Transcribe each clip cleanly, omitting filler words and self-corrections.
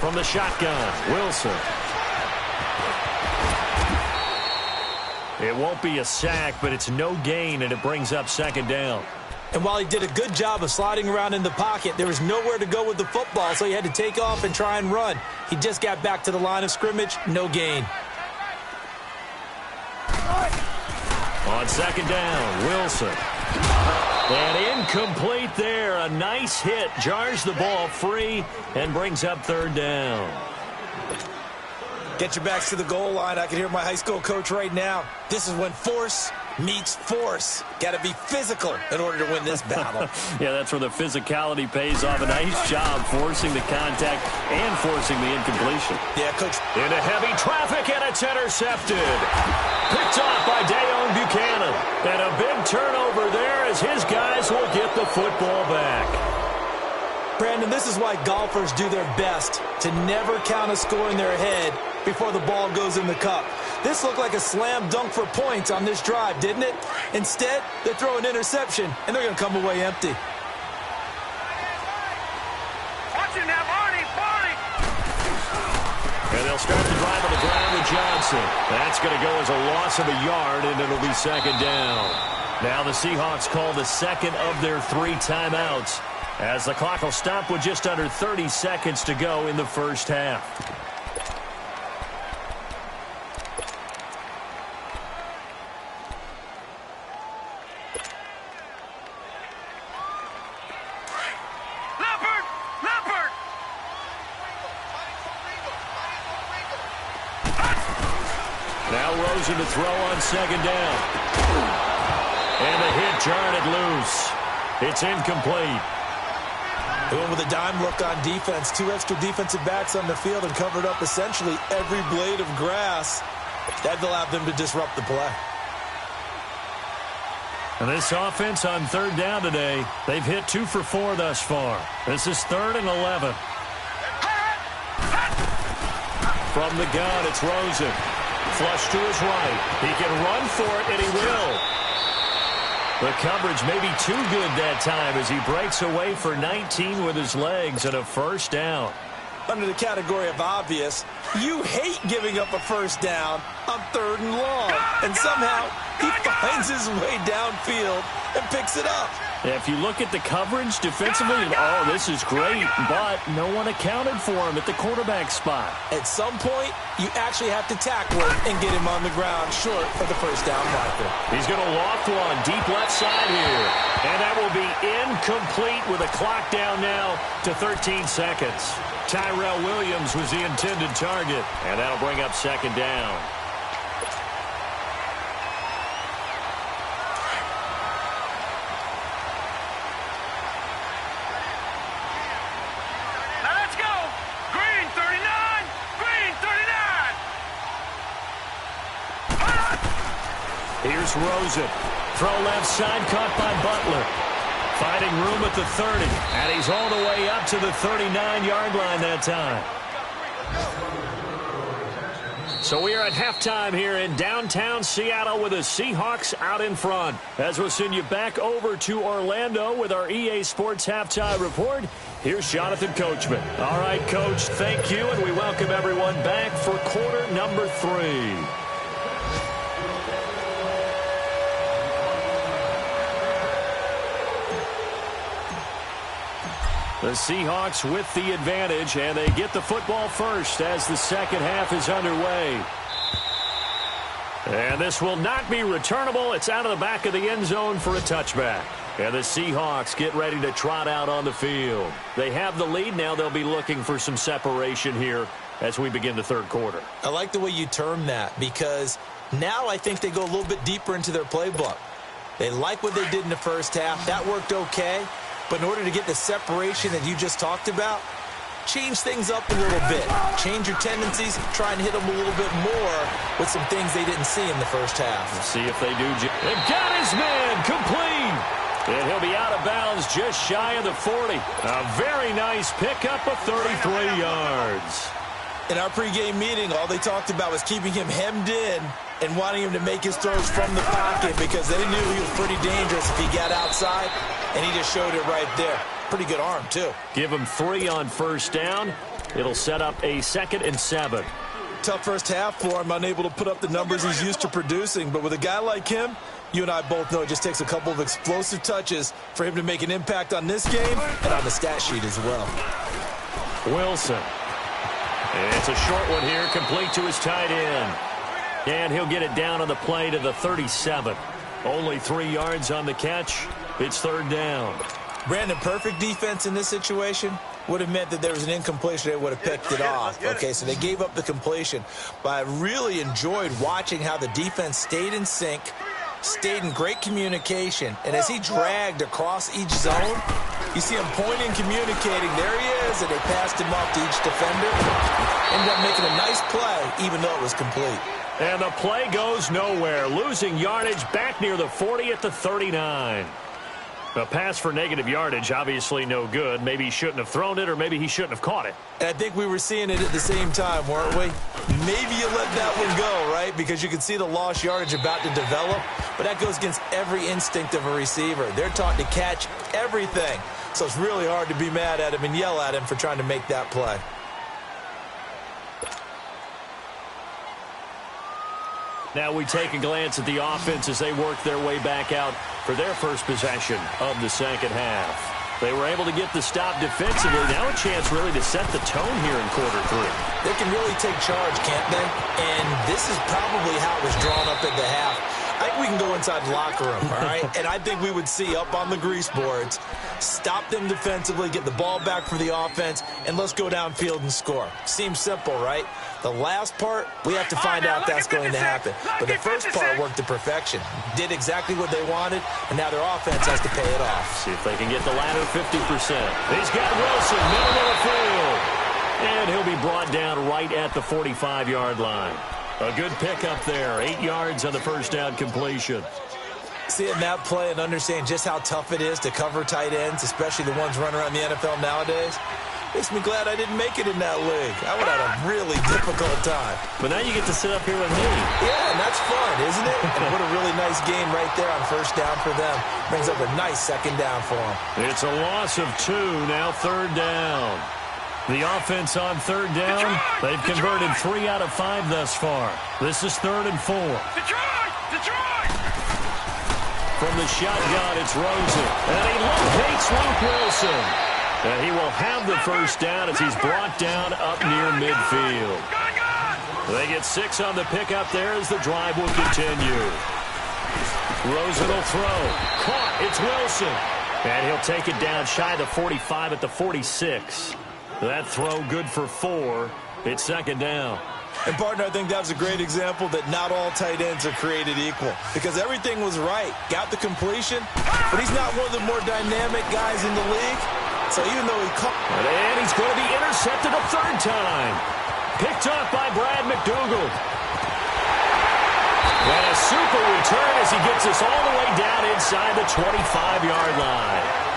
From the shotgun, Wilson. It won't be a sack, but it's no gain, and it brings up second down. And while he did a good job of sliding around in the pocket, there was nowhere to go with the football, so he had to take off and try and run. He just got back to the line of scrimmage, no gain. On second down, Wilson. And incomplete there. A nice hit. Jars the ball free and brings up third down. Get your backs to the goal line. I can hear my high school coach right now. This is when force meets force. Got to be physical in order to win this battle. Yeah, that's where the physicality pays off. A nice job forcing the contact and forcing the incompletion. Yeah, Coach. Into heavy traffic, and it's intercepted. Picked off by Dayon Buchanan. And a big turnover there as his guys will get the football back. Brandon, this is why golfers do their best to never count a score in their head before the ball goes in the cup. This looked like a slam dunk for points on this drive, didn't it? Instead, they throw an interception, and they're going to come away empty. Watching that, Barney! And they'll start the drive on the ground with Johnson. That's going to go as a loss of a yard, and it'll be second down. Now the Seahawks call the second of their 3 timeouts, as the clock will stop with just under 30 seconds to go in the first half. Now Rosen to throw on second down. And the hit jarred it loose. It's incomplete. They went with a dime look on defense. 2 extra defensive backs on the field and covered up essentially every blade of grass. That allowed them to disrupt the play. And this offense on third down today, they've hit 2 for 4 thus far. This is 3rd and 11. From the gun, it's Rosen. Flush to his right. He can run for it, and he will. The coverage may be too good that time as he breaks away for 19 with his legs and a first down. Under the category of obvious, you hate giving up a first down on 3rd and long. And somehow, he finds his way downfield and picks it up. Yeah, if you look at the coverage defensively, oh, this is great, but no one accounted for him at the quarterback spot. At some point, you actually have to tackle him and get him on the ground short for the first down marker. He's going to loft one deep left side here. And that will be incomplete with a clock down now to 13 seconds. Tyrell Williams was the intended target, and that'll bring up second down. Here's Rosen. Throw left side, caught by Butler. Finding room at the 30. And he's all the way up to the 39-yard line that time. So we are at halftime here in downtown Seattle with the Seahawks out in front. As we'll send you back over to Orlando with our EA Sports Halftime Report, here's Jonathan Coachman. All right, Coach, thank you, and we welcome everyone back for quarter number 3. The Seahawks with the advantage, and they get the football first as the second half is underway. And this will not be returnable. It's out of the back of the end zone for a touchback. And the Seahawks get ready to trot out on the field. They have the lead. Now they'll be looking for some separation here as we begin the third quarter. I like the way you term that, because now I think they go a little bit deeper into their playbook. They like what they did in the first half. That worked okay. But in order to get the separation that you just talked about, change things up a little bit. Change your tendencies, try and hit them a little bit more with some things they didn't see in the first half. Let's see if they do. They've got his man complete. And he'll be out of bounds just shy of the 40. A very nice pickup of 33 yards. In our pregame meeting, all they talked about was keeping him hemmed in and wanting him to make his throws from the pocket because they knew he was pretty dangerous if he got outside, and he just showed it right there. Pretty good arm, too. Give him 3 on first down. It'll set up a 2nd and 7. Tough first half for him, unable to put up the numbers he's used to producing. But with a guy like him, you and I both know it just takes a couple of explosive touches for him to make an impact on this game and on the stat sheet as well. Wilson. It's a short one here, complete to his tight end. And he'll get it down on the play to the 37. Only 3 yards on the catch. It's 3rd down. Brandon, perfect defense in this situation would have meant that there was an incompletion. They would have picked it off. Okay, so they gave up the completion. But I really enjoyed watching how the defense stayed in sync, stayed in great communication, and as he dragged across each zone, you see him pointing, communicating. There he is, and they passed him off to each defender. Ended up making a nice play, even though it was complete. And the play goes nowhere, losing yardage back near the 40 at the 39. A pass for negative yardage, obviously no good. Maybe he shouldn't have thrown it, or maybe he shouldn't have caught it. And I think we were seeing it at the same time, weren't we? Maybe you let that one go, right? Because you can see the lost yardage about to develop. But that goes against every instinct of a receiver. They're taught to catch everything. So it's really hard to be mad at him and yell at him for trying to make that play. Now we take a glance at the offense as they work their way back out for their first possession of the second half. They were able to get the stop defensively. Now a chance really to set the tone here in quarter 3. They can really take charge, can't they? And this is probably how it was drawn up at the half. I think we can go inside the locker room, all right? And I think we would see up on the grease boards, stop them defensively, get the ball back for the offense, and let's go downfield and score. Seems simple, right? The last part, we have to find out if that's going to happen. But the first part worked to perfection. Did exactly what they wanted, and now their offense has to pay it off. See if they can get the latter 50%. He's got Wilson, middle of the field. And he'll be brought down right at the 45-yard line. A good pickup there, 8 yards on the first down completion. Seeing that play and understanding just how tough it is to cover tight ends, especially the ones running around the NFL nowadays, makes me glad I didn't make it in that league. I would have had a really difficult time. But now you get to sit up here with me. Yeah, and that's fun, isn't it? And what a really nice game right there on first down for them. Brings up a nice second down for them. It's a loss of 2, now 3rd down. The offense on 3rd down, they've converted 3 out of 5 thus far. This is 3rd and 4. Detroit! From the shotgun, it's Rosen. And he locates Luke Wilson. And he will have the first down as he's brought down up near midfield. They get 6 on the pickup there as the drive will continue. Rosen will throw. Caught. It's Wilson. And he'll take it down shy of the 45 at the 46. That throw good for 4. It's 2nd down. And, partner, I think that was a great example that not all tight ends are created equal. Because everything was right. Got the completion, but he's not one of the more dynamic guys in the league. So even though he caught... And he's going to be intercepted a 3rd time. Picked off by Brad McDougal. And a super return as he gets us all the way down inside the 25-yard line.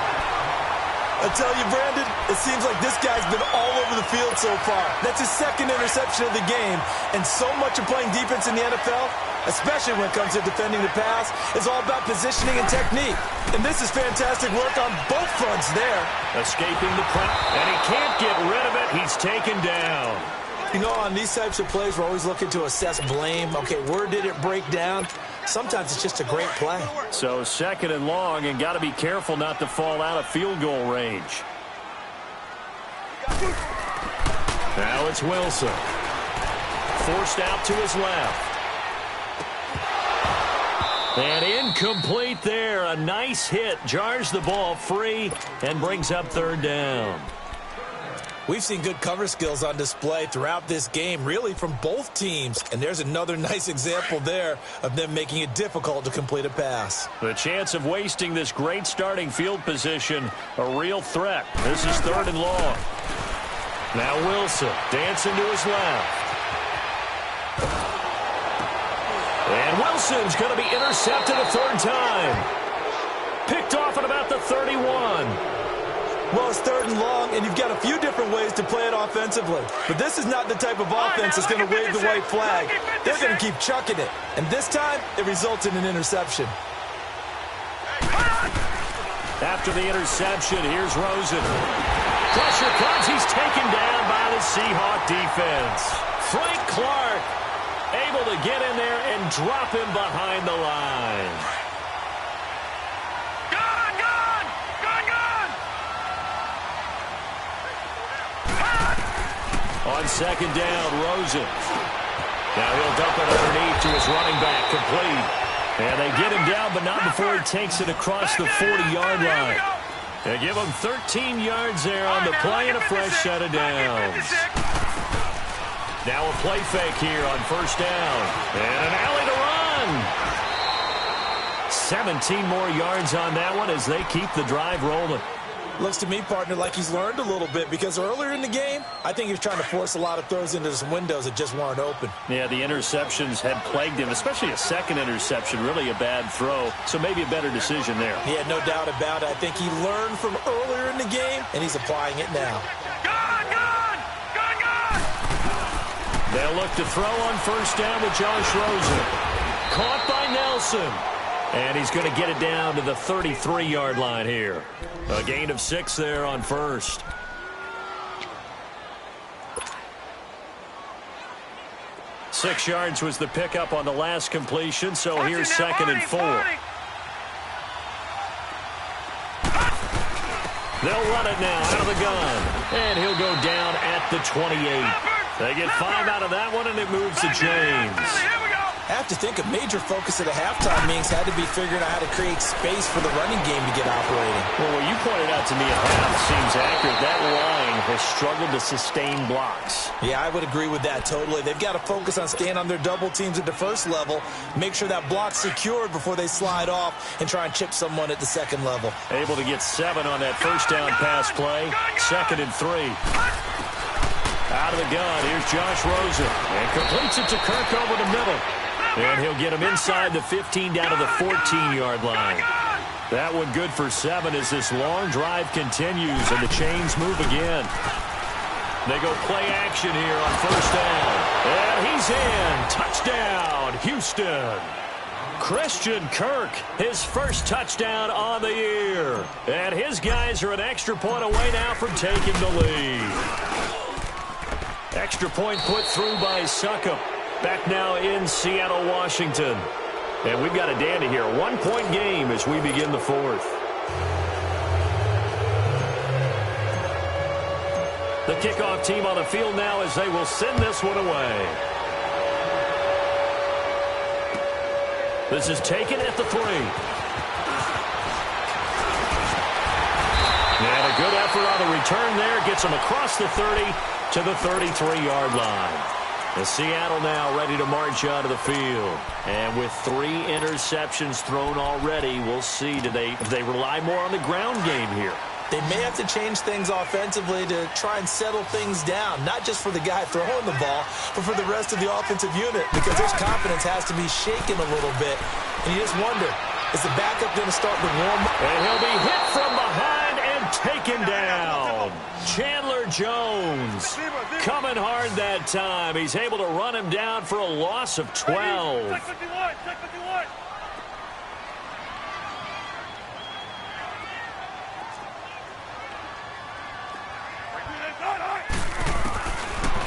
I tell you, Brandon, it seems like this guy's been all over the field so far. That's his 2nd interception of the game. And so much of playing defense in the NFL, especially when it comes to defending the pass, is all about positioning and technique. And this is fantastic work on both fronts there. Escaping the press, and he can't get rid of it. He's taken down. You know, on these types of plays, we're always looking to assess blame. Okay, where did it break down? Sometimes it's just a great play. So 2nd and long, and got to be careful not to fall out of field goal range. Now it's Wilson. Forced out to his left. And incomplete there. A nice hit. Jars the ball free and brings up 3rd down. We've seen good cover skills on display throughout this game, really from both teams. And there's another nice example there of them making it difficult to complete a pass. The chance of wasting this great starting field position, a real threat. This is 3rd and long. Now Wilson dancing to his left. And Wilson's going to be intercepted a 3rd time. Picked off at about the 31. Well, it's 3rd and long, and you've got a few different ways to play it offensively. But this is not the type of offense that's going to wave the white flag. They're going to keep chucking it. And this time, it results in an interception. After the interception, here's Rosen. Pressure comes. He's taken down by the Seahawk defense. Frank Clark able to get in there and drop him behind the line. Gun! Gun! Gun! Gun! On second down, Rosen. Now he'll dump it underneath to his running back, complete. And they get him down, but not before he takes it across the 40-yard line. They give him 13 yards there on the play and a fresh set of downs. Now a play fake here on first down. And an alley to run. 17 more yards on that one as they keep the drive rolling. Looks to me, partner, like he's learned a little bit because earlier in the game, I think he was trying to force a lot of throws into some windows that just weren't open. Yeah, the interceptions had plagued him, especially a second interception, really a bad throw. So maybe a better decision there. Yeah, no doubt about it. I think he learned from earlier in the game, and he's applying it now. Gun! Gun! Gun! Gun! They'll look to throw on first down with Josh Rosen. Caught by Nelson. And he's going to get it down to the 33-yard line here. A gain of 6 there on first. Six yards was the pickup on the last completion, so here's second and 4. They'll run it now out of the gun. And he'll go down at the 28. They get 5 out of that one, and it moves to James. I have to think a major focus of the halftime meetings had to be figuring out how to create space for the running game to get operating. Well, what you pointed out to me at half seems accurate. That line has struggled to sustain blocks. Yeah, I would agree with that totally. They've got to focus on staying on their double teams at the first level, make sure that block's secured before they slide off and try and chip someone at the second level. Able to get 7 on that first down pass play. Second and 3. Out of the gun, here's Josh Rosen. And completes it to Kirk over the middle. And he'll get him inside the 15 down to the 14-yard line. That one good for 7 as this long drive continues and the chains move again. They go play action here on first down. And he's in. Touchdown, Houston. Christian Kirk, his first touchdown on the year. And his guys are an extra point away now from taking the lead. Extra point put through by Succop. Back now in Seattle, Washington. And we've got a dandy here. 1-point game as we begin the 4th. The kickoff team on the field now as they will send this one away. This is taken at the 3. And a good effort on the return there. Gets them across the 30 to the 33-yard line. And Seattle now ready to march out of the field. And with 3 interceptions thrown already, we'll see if they rely more on the ground game here. They may have to change things offensively to try and settle things down, not just for the guy throwing the ball, but for the rest of the offensive unit, because their confidence has to be shaken a little bit. And you just wonder, is the backup going to start to warm up? And he'll be hit from behind and taken down. Chandler Jones coming hard that time. He's able to run him down for a loss of 12. Check 51. Check 51.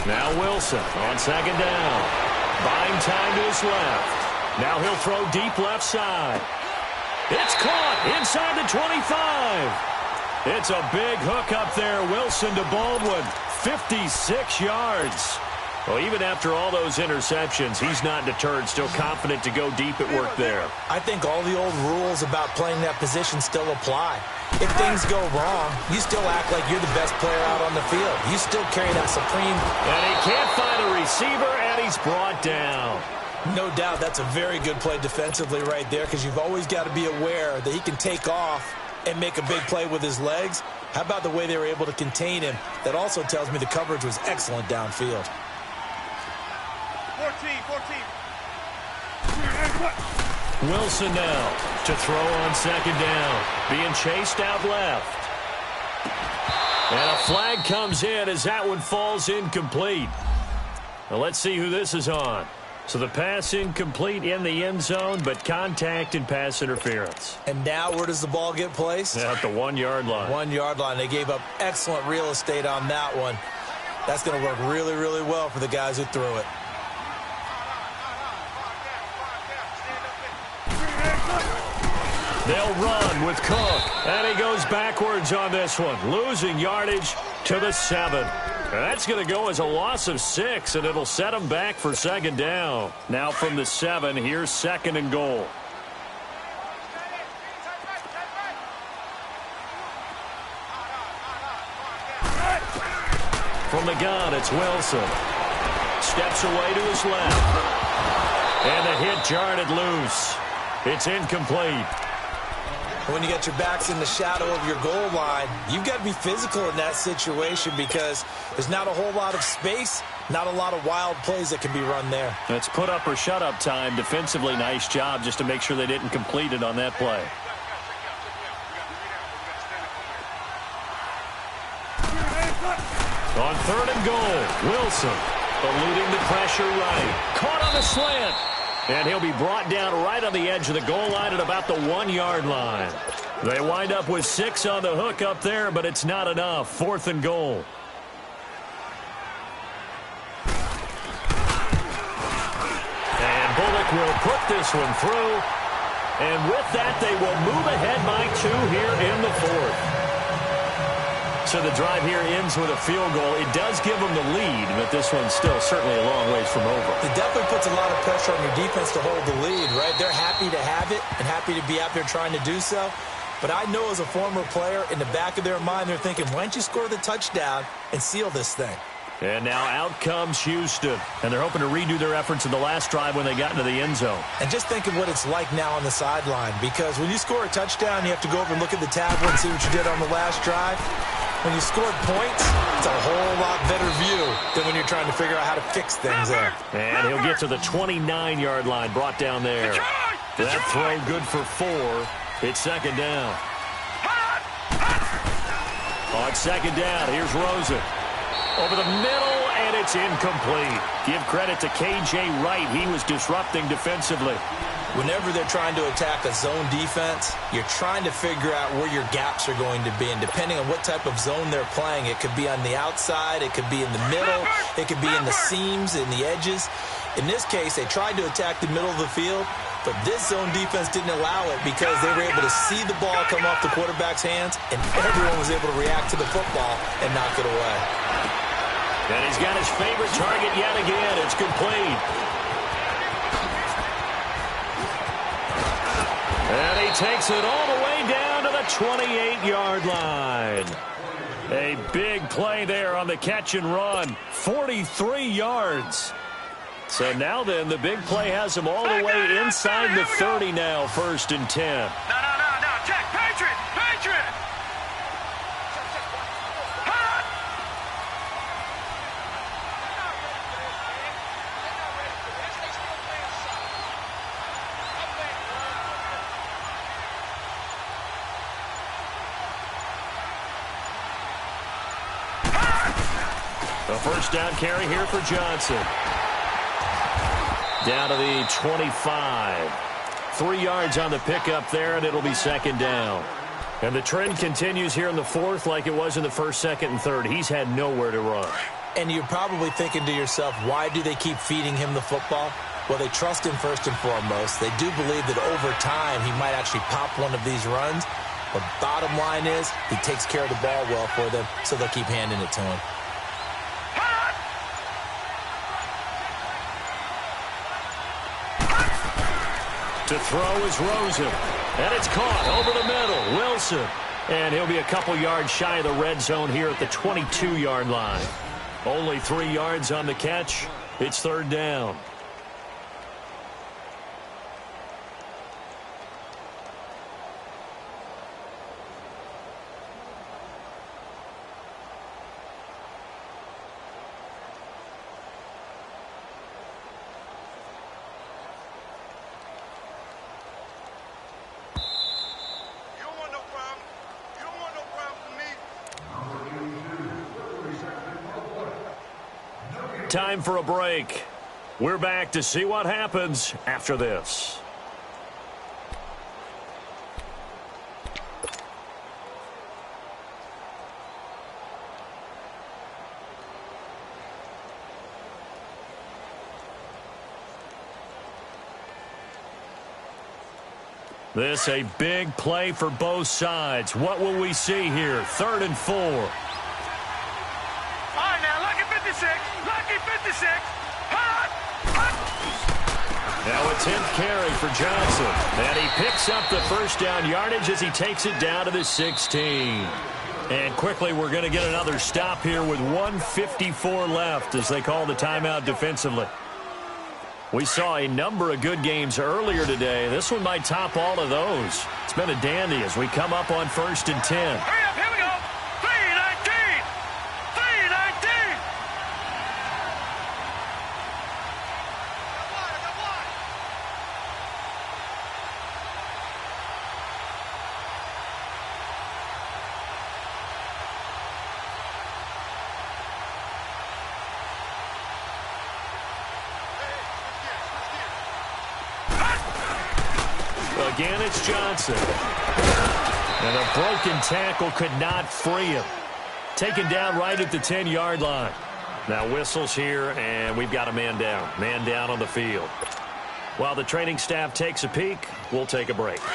Now Wilson on second down. Buying time to his left. Now he'll throw deep left side. It's caught inside the 25. It's a big hook up there. Wilson to Baldwin. 56 yards. Well, even after all those interceptions, he's not deterred. Still confident to go deep at work there. I think all the old rules about playing that position still apply. If things go wrong, you still act like you're the best player out on the field. You still carry that supreme. And he can't find a receiver, and he's brought down. No doubt that's a very good play defensively right there, because you've always got to be aware that he can take off and make a big play with his legs. How about the way they were able to contain him? That also tells me the coverage was excellent downfield. 14. Wilson now to throw on second down. Being chased out left. And a flag comes in as that one falls incomplete. Now let's see who this is on. So the pass incomplete in the end zone, but contact and pass interference. And now where does the ball get placed? At the 1-yard line. 1-yard line. They gave up excellent real estate on that one. That's going to work really, really well for the guys who threw it. They'll run with Cook, and he goes backwards on this one, losing yardage to the 7. That's going to go as a loss of 6, and it'll set them back for second down. Now from the 7, here's second and goal. From the gun, it's Wilson. Steps away to his left. And the hit jarred it loose. It's incomplete. When you got your backs in the shadow of your goal line, you've got to be physical in that situation because there's not a whole lot of space, not a lot of wild plays that can be run there. That's put up or shut up time. Defensively, nice job just to make sure they didn't complete it on that play. On third and goal, Wilson eluding the pressure right. Caught on the slant. And he'll be brought down right on the edge of the goal line at about the 1-yard line. They wind up with 6 on the hook up there, but it's not enough. Fourth and goal. And Bullock will put this one through. And with that, they will move ahead by 2 here in the fourth. So the drive here ends with a field goal. It does give them the lead, but this one's still certainly a long ways from over. It definitely puts a lot of pressure on your defense to hold the lead, right? They're happy to have it and happy to be out there trying to do so. But I know as a former player, in the back of their mind, they're thinking, why don't you score the touchdown and seal this thing? And now out comes Houston. And they're hoping to redo their efforts in the last drive when they got into the end zone. And just think of what it's like now on the sideline. Because when you score a touchdown, you have to go over and look at the tablet and see what you did on the last drive. When you scored points, it's a whole lot better view than when you're trying to figure out how to fix things there. And he'll get to the 29-yard line, brought down there. That throw good for 4. It's second down. On second down, here's Rosen. Over the middle, and it's incomplete. Give credit to K.J. Wright. He was disrupting defensively. Whenever they're trying to attack a zone defense, you're trying to figure out where your gaps are going to be. And depending on what type of zone they're playing, it could be on the outside, it could be in the middle, it could be in the seams, in the edges. In this case, they tried to attack the middle of the field, but this zone defense didn't allow it because they were able to see the ball come off the quarterback's hands, and everyone was able to react to the football and knock it away. And he's got his favorite target yet again. It's complete. And he takes it all the way down to the 28-yard line. A big play there on the catch and run. 43 yards. So now then, the big play has him all the way inside the 30 now, 1st and 10. No. Check. Patriot. A first down carry here for Johnson. Down to the 25. 3 yards on the pickup there, and it'll be second down. And the trend continues here in the fourth like it was in the first, second, and third. He's had nowhere to run. And you're probably thinking to yourself, why do they keep feeding him the football? Well, they trust him first and foremost. They do believe that over time he might actually pop one of these runs. But bottom line is he takes care of the ball well for them, so they'll keep handing it to him. To throw is Rosen. And it's caught over the middle. Wilson. And he'll be a couple yards shy of the red zone here at the 22-yard line. Only 3 yards on the catch. It's third down. Time for a break. We're back to see what happens after this. This a big play for both sides. What will we see here? 3rd and 4. All right, now, lucky 56. Lucky 56. Hot. Now a 10th carry for Johnson. And he picks up the first down yardage as he takes it down to the 16. And quickly we're going to get another stop here with 1:54 left as they call the timeout defensively. We saw a number of good games earlier today. This one might top all of those. It's been a dandy as we come up on 1st and 10. Hurry up, here we go. 3:19. 3:19. Again, it's Johnson. And a broken tackle could not free him. Taken down right at the 10-yard line. Now whistles here, and we've got a man down. Man down on the field. While the training staff takes a peek, we'll take a break. All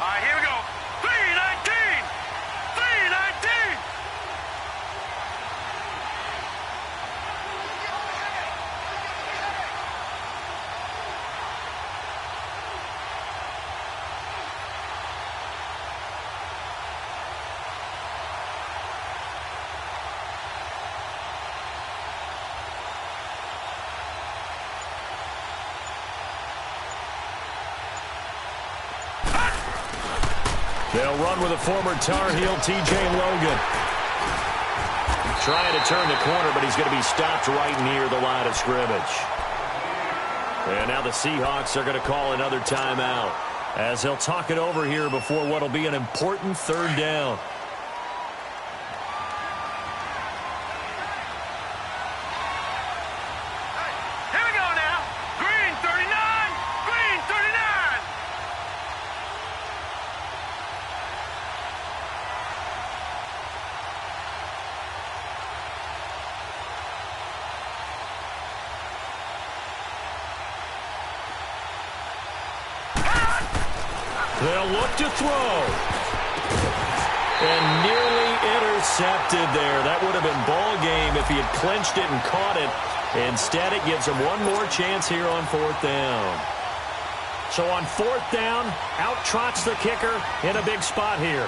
right, here we go. 3:19. 3:19. They'll run with a former Tar Heel, T.J. Logan. Trying to turn the corner, but he's going to be stopped right near the line of scrimmage. And now the Seahawks are going to call another timeout as they'll talk it over here before what will be an important 3rd down. Here we go now. Green 39. Green 39. They'll look to throw. And nearly intercepted there. That would have been ball game if he had clinched it and caught it. Instead, it gives him one more chance here on 4th down. So on 4th down, out trots the kicker in a big spot here.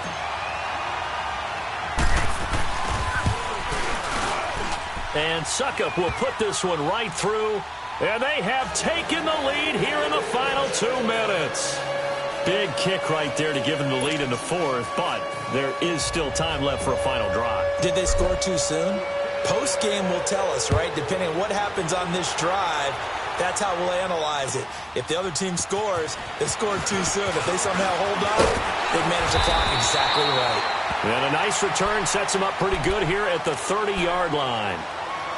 And Suckup will put this one right through. And they have taken the lead here in the final 2 minutes. Big kick right there to give them the lead in the 4th, but there is still time left for a final drive. Did they score too soon? Post-game will tell us, right? Depending on what happens on this drive, that's how we'll analyze it. If the other team scores, they scored too soon. If they somehow hold on, they've managed the clock exactly right. And a nice return sets them up pretty good here at the 30-yard line.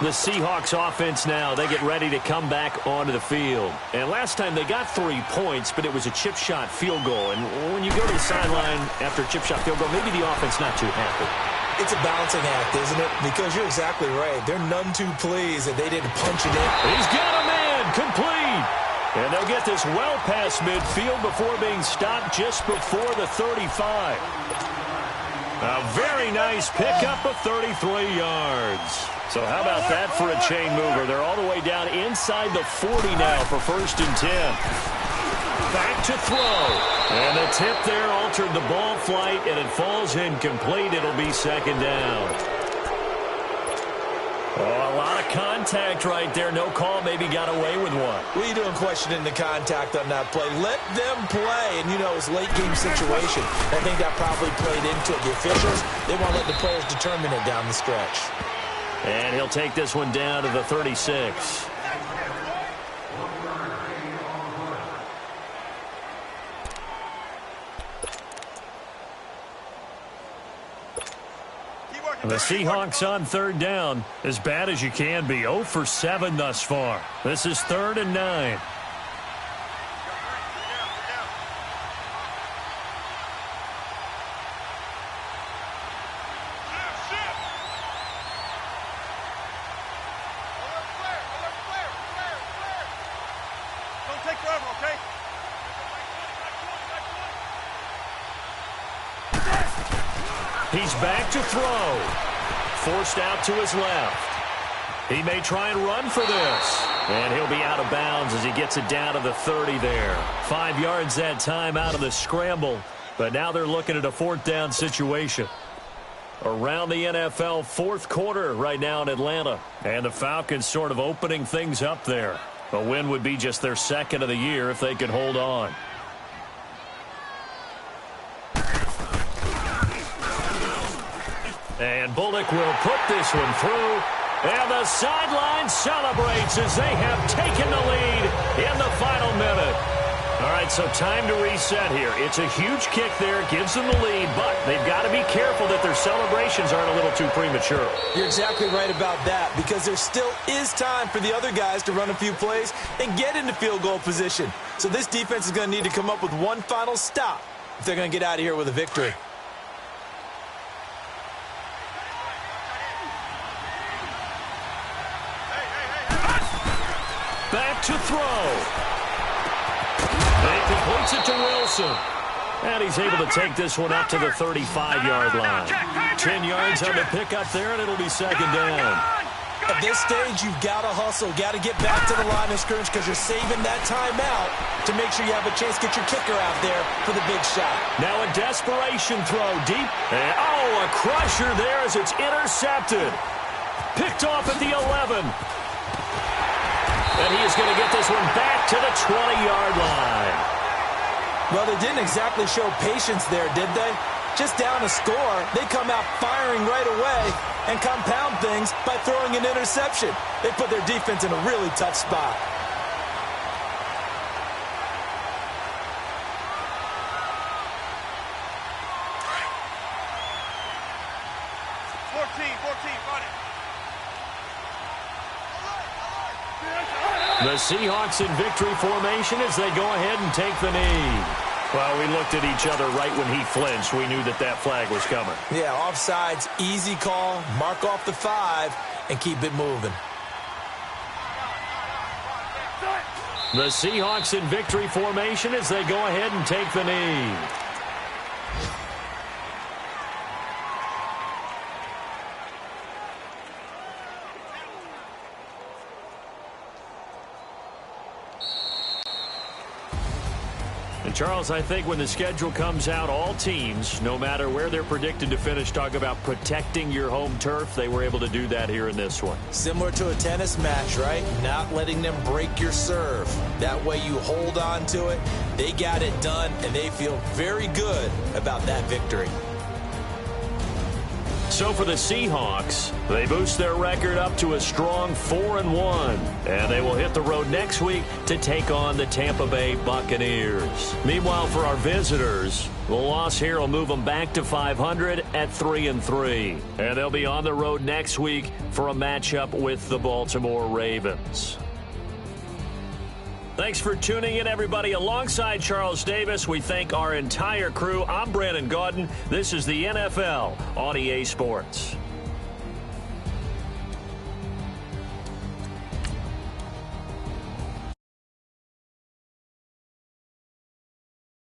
The Seahawks offense now, they get ready to come back onto the field. And last time they got 3 points, but it was a chip shot field goal. And when you go to the sideline after a chip shot field goal, maybe the offense not too happy. It's a balancing act, isn't it? Because you're exactly right. They're none too pleased that they didn't punch it in. He's got a man complete. And they'll get this well past midfield before being stopped just before the 35. A very nice pickup of 33 yards. So how about that for a chain mover? They're all the way down inside the 40 now for 1st and 10. Back to throw. And the tip there altered the ball flight, and it falls incomplete. It'll be 2nd down. Oh, a lot of contact right there. No call. Maybe got away with one. What are you doing questioning the contact on that play? Let them play. And, you know, it's a late-game situation. I think that probably played into it. The officials, they want to let the players determine it down the stretch. And he'll take this one down to the 36. The Seahawks on third down, as bad as you can be, 0 for 7 thus far. This is 3rd and 9. He's back to throw. Forced out to his left. He may try and run for this. And he'll be out of bounds as he gets it down to the 30 there. 5 yards that time out of the scramble. But now they're looking at a 4th down situation. Around the NFL 4th quarter right now in Atlanta. And the Falcons sort of opening things up there. A win would be just their 2nd of the year if they could hold on. And Bullock will put this one through. And the sideline celebrates as they have taken the lead in the final minute. All right, so time to reset here. It's a huge kick there, gives them the lead, but they've got to be careful that their celebrations aren't a little too premature. You're exactly right about that, because there still is time for the other guys to run a few plays and get into field goal position. So this defense is going to need to come up with one final stop if they're going to get out of here with a victory. Back to throw. And he completes it to Wilson. And he's able to take this one up to the 35-yard line. 10 yards on the pickup there, and it'll be 2nd down. At this stage, you've got to hustle, got to get back to the line of scrimmage because you're saving that timeout to make sure you have a chance to get your kicker out there for the big shot. Now a desperation throw deep. And, a crusher there as it's intercepted. Picked off at the 11. And he is going to get this one back to the 20-yard line. Well, they didn't exactly show patience there, did they? Just down a score, they come out firing right away and compound things by throwing an interception. They put their defense in a really tough spot. The Seahawks in victory formation as they go ahead and take the knee. Well, we looked at each other right when he flinched. We knew that that flag was coming. Yeah, offsides, easy call, mark off the 5, and keep it moving. The Seahawks in victory formation as they go ahead and take the knee. Charles, I think when the schedule comes out, all teams, no matter where they're predicted to finish, talk about protecting your home turf. They were able to do that here in this one. Similar to a tennis match, right? Not letting them break your serve. That way you hold on to it. They got it done, and they feel very good about that victory. So for the Seahawks, they boost their record up to a strong 4-1. And they will hit the road next week to take on the Tampa Bay Buccaneers. Meanwhile, for our visitors, the loss here will move them back to 500 at 3-3. And they'll be on the road next week for a matchup with the Baltimore Ravens. Thanks for tuning in, everybody. Alongside Charles Davis, we thank our entire crew. I'm Brandon Gaudin. This is the NFL on EA Sports.